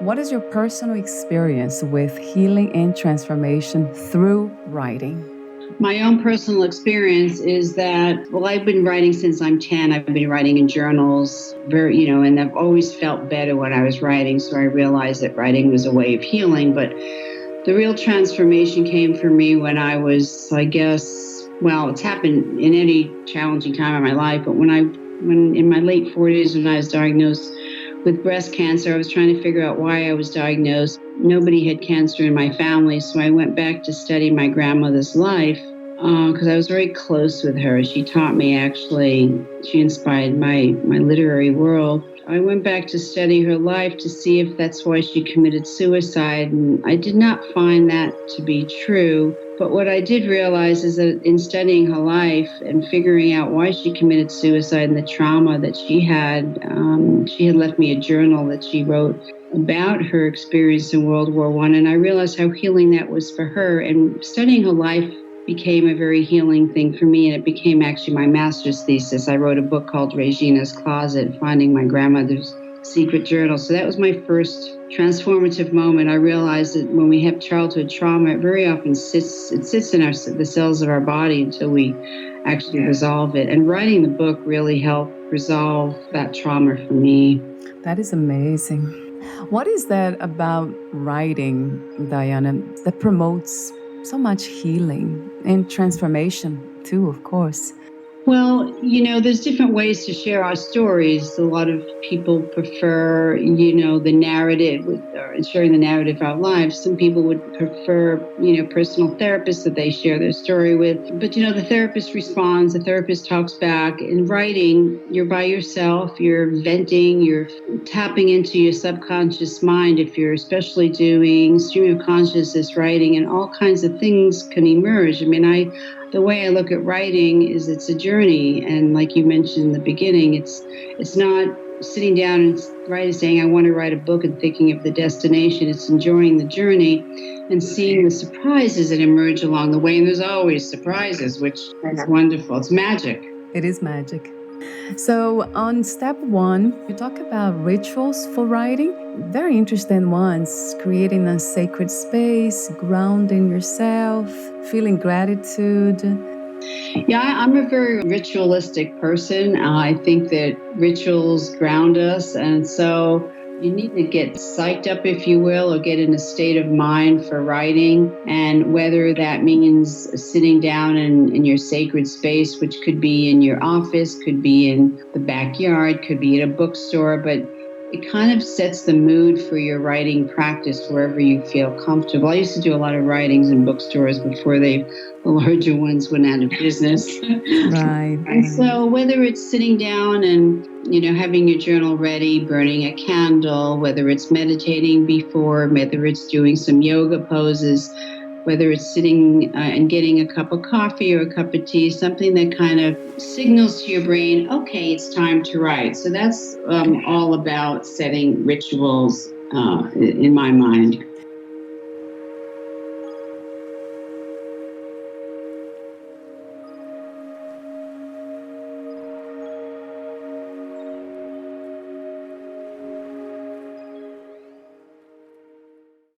What is your personal experience with healing and transformation through writing? My own personal experience is that, well, I've been writing since I'm 10. I've been writing in journals, and I've always felt better when I was writing. So I realized that writing was a way of healing. But the real transformation came for me when I was, I guess, well, it's happened in any challenging time of my life. But when in my late 40s, when I was diagnosed with breast cancer, I was trying to figure out why I was diagnosed. Nobody had cancer in my family, so I went back to study my grandmother's life because I was very close with her. She taught me, actually, she inspired my literary world. I went back to study her life to see if that's why she committed suicide, and I did not find that to be true. But what I did realize is that in studying her life and figuring out why she committed suicide and the trauma that she had left me a journal that she wrote about her experience in World War I, and I realized how healing that was for her. And studying her life became a very healing thing for me, and it became actually my master's thesis. I wrote a book called Regina's Closet, Finding My Grandmother's Secret Journal. So that was my first transformative moment. I realized that when we have childhood trauma, it very often sits in the cells of our body until we actually resolve it. And writing the book really helped resolve that trauma for me. That is amazing. What is that about writing, Diana, that promotes so much healing and transformation too, of course? Well, there's different ways to share our stories. A lot of people prefer, the narrative, or sharing the narrative of our lives. Some people would prefer, personal therapists that they share their story with. But, the therapist responds, the therapist talks back. In writing, you're by yourself, you're venting, you're tapping into your subconscious mind. If you're especially doing stream of consciousness writing, and all kinds of things can emerge. The way I look at writing is it's a journey. And like you mentioned in the beginning, it's not sitting down and writing, saying, I want to write a book and thinking of the destination. It's enjoying the journey and seeing the surprises that emerge along the way. And there's always surprises, which is wonderful. It's magic. It is magic. So on step 1, you talk about rituals for writing. Very interesting ones. Creating a sacred space, grounding yourself, feeling gratitude. Yeah, I'm a very ritualistic person. I think that rituals ground us. And so you need to get psyched up, if you will, or get in a state of mind for writing. And whether that means sitting down in your sacred space, which could be in your office, could be in the backyard, could be at a bookstore, but it kind of sets the mood for your writing practice wherever you feel comfortable. I used to do a lot of writings in bookstores before the larger ones went out of business. Right. And so whether it's sitting down and, having your journal ready, burning a candle, whether it's meditating before, whether it's doing some yoga poses, whether it's sitting and getting a cup of coffee or a cup of tea, something that kind of signals to your brain, okay, it's time to write. So that's all about setting rituals in my mind.